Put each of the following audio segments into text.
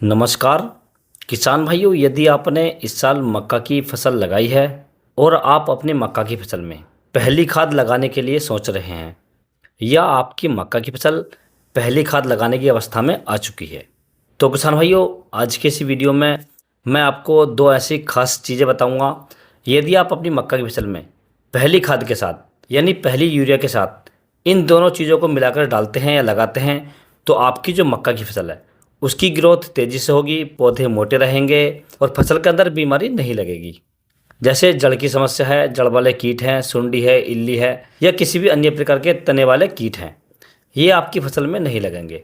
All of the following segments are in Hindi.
नमस्कार किसान भाइयों, यदि आपने इस साल मक्का की फसल लगाई है और आप अपनी मक्का की फसल में पहली खाद लगाने के लिए सोच रहे हैं या आपकी मक्का की फसल पहली खाद लगाने की अवस्था में आ चुकी है, तो किसान भाइयों आज के इस वीडियो में मैं आपको दो ऐसी खास चीज़ें बताऊंगा। यदि आप अपनी मक्का की फसल में पहली खाद के साथ यानी पहली यूरिया के साथ इन दोनों चीज़ों को मिलाकर डालते हैं या लगाते हैं तो आपकी जो मक्का की फसल है उसकी ग्रोथ तेज़ी से होगी, पौधे मोटे रहेंगे और फसल के अंदर बीमारी नहीं लगेगी। जैसे जड़ की समस्या है, जड़ वाले कीट हैं, सुंडी है, इल्ली है या किसी भी अन्य प्रकार के तने वाले कीट हैं, ये आपकी फसल में नहीं लगेंगे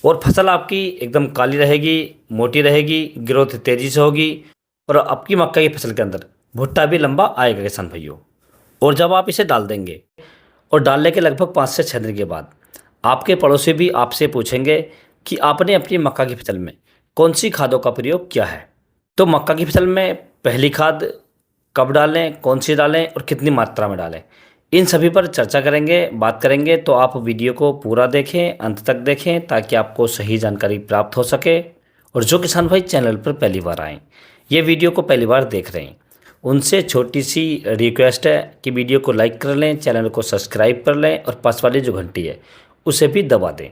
और फसल आपकी एकदम काली रहेगी, मोटी रहेगी, ग्रोथ तेज़ी से होगी और आपकी मक्का की फसल के अंदर भुट्टा भी लंबा आएगा किसान भाइयों। और जब आप इसे डाल देंगे और डालने के लगभग 5 से 6 दिन के बाद आपके पड़ोसी भी आपसे पूछेंगे कि आपने अपनी मक्का की फसल में कौन सी खादों का प्रयोग किया है। तो मक्का की फसल में पहली खाद कब डालें, कौन सी डालें और कितनी मात्रा में डालें, इन सभी पर चर्चा करेंगे, बात करेंगे। तो आप वीडियो को पूरा देखें, अंत तक देखें ताकि आपको सही जानकारी प्राप्त हो सके। और जो किसान भाई चैनल पर पहली बार आएँ, ये वीडियो को पहली बार देख रहे हैं, उनसे छोटी सी रिक्वेस्ट है कि वीडियो को लाइक कर लें, चैनल को सब्सक्राइब कर लें और पास वाली जो घंटी है उसे भी दबा दें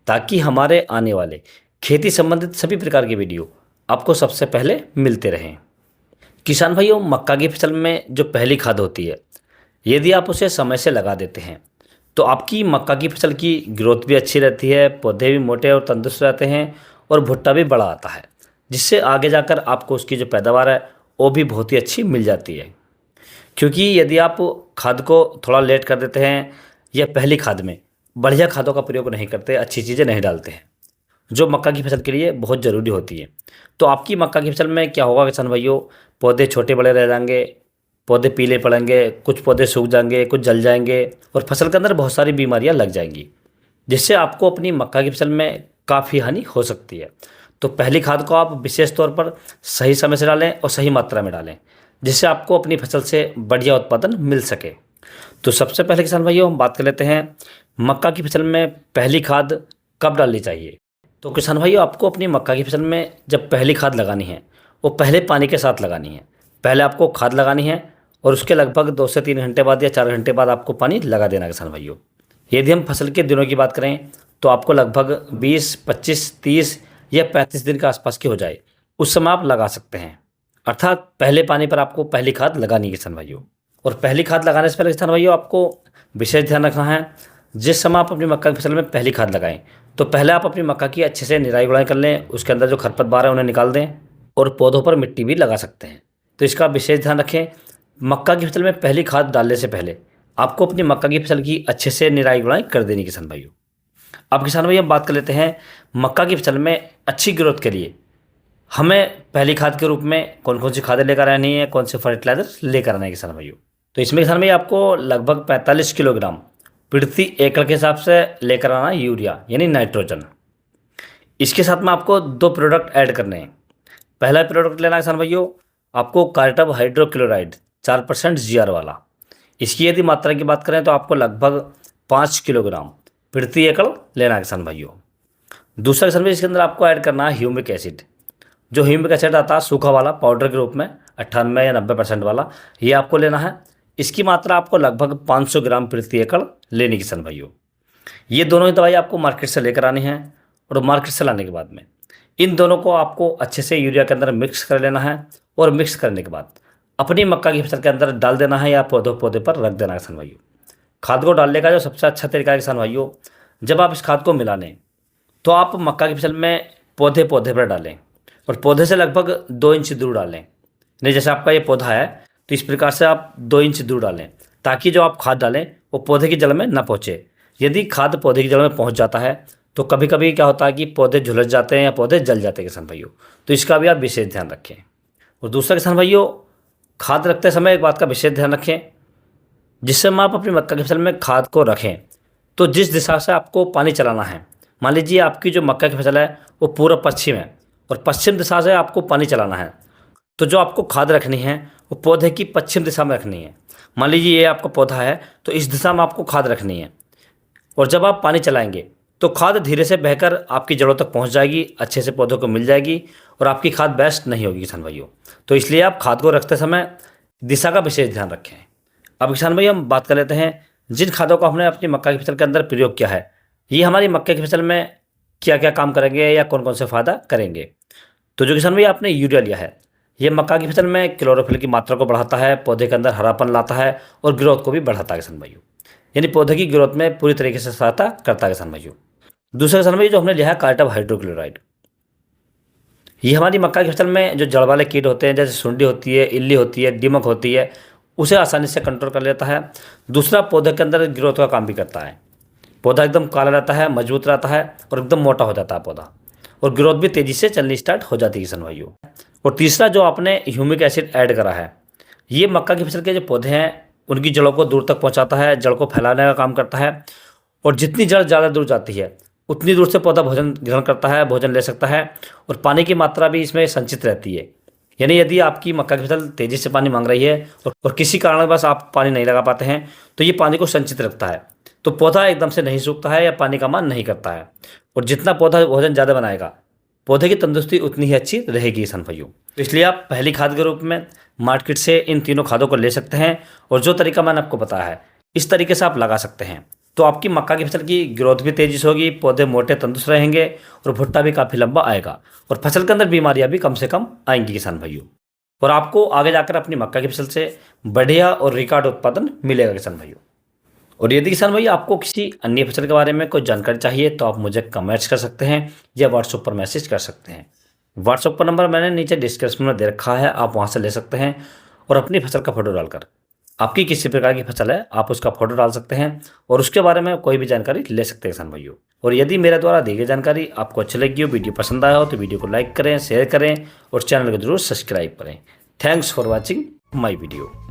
ताकि हमारे आने वाले खेती संबंधित सभी प्रकार की वीडियो आपको सबसे पहले मिलते रहें। किसान भाइयों, मक्का की फसल में जो पहली खाद होती है, यदि आप उसे समय से लगा देते हैं तो आपकी मक्का की फसल की ग्रोथ भी अच्छी रहती है, पौधे भी मोटे और तंदुरुस्त रहते हैं और भुट्टा भी बड़ा आता है, जिससे आगे जाकर आपको उसकी जो पैदावार है वो भी बहुत ही अच्छी मिल जाती है। क्योंकि यदि आप खाद को थोड़ा लेट कर देते हैं या पहली खाद में बढ़िया खादों का प्रयोग नहीं करते, अच्छी चीज़ें नहीं डालते हैं जो मक्का की फसल के लिए बहुत ज़रूरी होती है, तो आपकी मक्का की फसल में क्या होगा किसान भाइयों, पौधे छोटे बड़े रह जाएंगे, पौधे पीले पड़ेंगे, कुछ पौधे सूख जाएंगे, कुछ जल जाएंगे और फसल के अंदर बहुत सारी बीमारियां लग जाएंगी, जिससे आपको अपनी मक्का की फसल में काफ़ी हानि हो सकती है। तो पहली खाद को आप विशेष तौर पर सही समय से डालें और सही मात्रा में डालें, जिससे आपको अपनी फसल से बढ़िया उत्पादन मिल सके। तो सबसे पहले किसान भाइयों हम बात कर लेते हैं मक्का की फसल में पहली खाद कब डालनी चाहिए। तो किसान भाइयों, आपको अपनी मक्का की फसल में जब पहली खाद लगानी है वो पहले पानी के साथ लगानी है। पहले आपको खाद लगानी है और उसके लगभग 2 से 3 घंटे बाद या 4 घंटे बाद आपको पानी लगा देना किसान भाइयों। यदि हम फसल के दिनों की बात करें तो आपको लगभग 20, 25, 30 या 35 दिन के आसपास की हो जाए उस समय आप लगा सकते हैं, अर्थात पहले पानी पर आपको पहली खाद लगानी है किसान भाइयों। और पहली खाद लगाने से पहले किसान भाइयों आपको विशेष ध्यान रखना है, जिस समय आप अपनी मक्का की फसल में पहली खाद लगाएं तो पहले आप अपनी मक्का की अच्छे से निराई गुड़ाई कर लें, उसके अंदर जो खरपतवार है उन्हें निकाल दें और पौधों पर मिट्टी भी लगा सकते हैं। तो इसका विशेष ध्यान रखें। मक्का की फसल में पहली खाद डालने से पहले आपको अपनी मक्का की फसल की अच्छे से निराई गुड़ाई कर देनी किसान भाइयों। अब किसान भाई हम बात कर लेते हैं मक्का की फसल में अच्छी ग्रोथ के लिए हमें पहली खाद के रूप में कौन कौन सी खादें लेकर आनी है, कौन से फर्टिलाइजर लेकर आना है किसान भाइयों। तो इसमें किसान भाई आपको लगभग 45 किलोग्राम प्रति एकड़ के हिसाब से लेकर आना है यूरिया यानी नाइट्रोजन। इसके साथ में आपको 2 प्रोडक्ट ऐड करने हैं। पहला प्रोडक्ट लेना है किसान भाइयों आपको कार्टब हाइड्रोक्लोराइड 4% जीआर वाला। इसकी यदि मात्रा की बात करें तो आपको लगभग 5 किलोग्राम प्रति एकड़ लेना है किसान भाइयों। दूसरा किसान भाई इसके अंदर आपको ऐड करना है ह्यूमिक एसिड। जो ह्यूमिक एसिड आता है सूखा वाला पाउडर के रूप में 98 या 90% वाला, ये आपको लेना है। इसकी मात्रा आपको लगभग 500 ग्राम प्रति एकड़ लेनी किसान भाइयों। ये दोनों ही दवाई आपको मार्केट से लेकर आनी है और मार्केट से लाने के बाद में इन दोनों को आपको अच्छे से यूरिया के अंदर मिक्स कर लेना है और मिक्स करने के बाद अपनी मक्का की फसल के अंदर डाल देना है या पौधे पर रख देना है किसान भाइयों। खाद को डालने का जो सबसे अच्छा तरीका है किसान भाइयों, जब आप इस खाद को मिला लें तो आप मक्का की फसल में पौधे पर डालें और पौधे से लगभग 2 इंच दूर डालें। नहीं, जैसे आपका ये पौधा है तो इस प्रकार से आप 2 इंच दूर डालें ताकि जो आप खाद डालें वो पौधे की जड़ में ना पहुँचे। यदि खाद पौधे की जड़ में पहुँच जाता है तो कभी कभी क्या होता है कि पौधे झुलस जाते हैं या पौधे जल जाते हैं किसान भाइयों, तो इसका भी आप विशेष ध्यान रखें। और दूसरा किसान भाइयों, खाद रखते समय एक बात का विशेष ध्यान रखें, जिस समय आप अपनी मक्का की फसल में खाद को रखें तो जिस दिशा से आपको पानी चलाना है, मान लीजिए आपकी जो मक्का की फसल है वो पूरा पश्चिम है और पश्चिम दिशा से आपको पानी चलाना है, तो जो आपको खाद रखनी है वो पौधे की पश्चिम दिशा में रखनी है। मान लीजिए ये आपका पौधा है तो इस दिशा में आपको खाद रखनी है और जब आप पानी चलाएंगे तो खाद धीरे से बहकर आपकी जड़ों तक पहुंच जाएगी, अच्छे से पौधों को मिल जाएगी और आपकी खाद बेस्ट नहीं होगी किसान भाइयों। तो इसलिए आप खाद को रखते समय दिशा का विशेष ध्यान रखें। अब किसान भाई हम बात कर लेते हैं जिन खादों को हमने अपनी मक्का की फसल के अंदर प्रयोग किया है, ये हमारी मक्के की फसल में क्या क्या काम करेंगे या कौन कौन से फायदा करेंगे। तो जो किसान भाई आपने यूरिया लिया है, ये मक्का की फसल में क्लोरोफिल की मात्रा को बढ़ाता है, पौधे के अंदर हरापन लाता है और ग्रोथ को भी बढ़ाता है किसान भाइयों, यानी पौधे की ग्रोथ में पूरी तरीके से सहायता करता है किसान भाइयों। दूसरा किसान भाई जो हमने लिया है कार्टप हाइड्रोक्लोराइड, ये हमारी मक्का की फसल में जो जड़ वाले कीट होते हैं जैसे सुंडी होती है, इल्ली होती है, दीमक होती है, उसे आसानी से कंट्रोल कर लेता है। दूसरा पौधे के अंदर ग्रोथ का काम भी करता है, पौधा एकदम काला रहता है, मजबूत रहता है और एकदम मोटा हो जाता है पौधा, और ग्रोथ भी तेज़ी से चलनी स्टार्ट हो जाती है किसान भाइयों। और तीसरा जो आपने ह्यूमिक एसिड ऐड करा है, ये मक्का की फसल के जो पौधे हैं उनकी जड़ों को दूर तक पहुंचाता है, जड़ को फैलाने का काम करता है, और जितनी जड़ ज़्यादा दूर जाती है उतनी दूर से पौधा भोजन ग्रहण करता है, भोजन ले सकता है, और पानी की मात्रा भी इसमें संचित रहती है। यानी यदि आपकी मक्का की फसल तेज़ी से पानी मांग रही है और किसी कारणवश आप पानी नहीं लगा पाते हैं, तो ये पानी को संचित रखता है, तो पौधा एकदम से नहीं सूखता है या पानी का मान नहीं करता है। और जितना पौधा भोजन ज़्यादा बनाएगा, पौधे की तंदुरुस्ती उतनी ही अच्छी रहेगी किसान भाइयों। तो इसलिए आप पहली खाद के रूप में मार्केट से इन तीनों खादों को ले सकते हैं, और जो तरीका मैंने आपको बताया है इस तरीके से आप लगा सकते हैं, तो आपकी मक्का की फसल की ग्रोथ भी तेजी से होगी, पौधे मोटे तंदुरुस्त रहेंगे और भुट्टा भी काफ़ी लंबा आएगा, और फसल के अंदर बीमारियां भी कम से कम आएंगी किसान भाइयों, और आपको आगे जाकर अपनी मक्का की फसल से बढ़िया और रिकॉर्ड उत्पादन मिलेगा किसान भाइयों। और यदि किसान भाई आपको किसी अन्य फसल के बारे में कोई जानकारी चाहिए तो आप मुझे कमेंट्स कर सकते हैं या व्हाट्सएप पर मैसेज कर सकते हैं। व्हाट्सएप पर नंबर मैंने नीचे डिस्क्रिप्शन में दे रखा है, आप वहां से ले सकते हैं, और अपनी फसल का फोटो डालकर आपकी किसी प्रकार की फसल है आप उसका फोटो डाल सकते हैं और उसके बारे में कोई भी जानकारी ले सकते हैं किसान भाइयों। और यदि मेरे द्वारा दी गई जानकारी आपको अच्छी लगी हो, वीडियो पसंद आया हो, तो वीडियो को लाइक करें, शेयर करें और चैनल को जरूर सब्सक्राइब करें। Thanks for watching my video.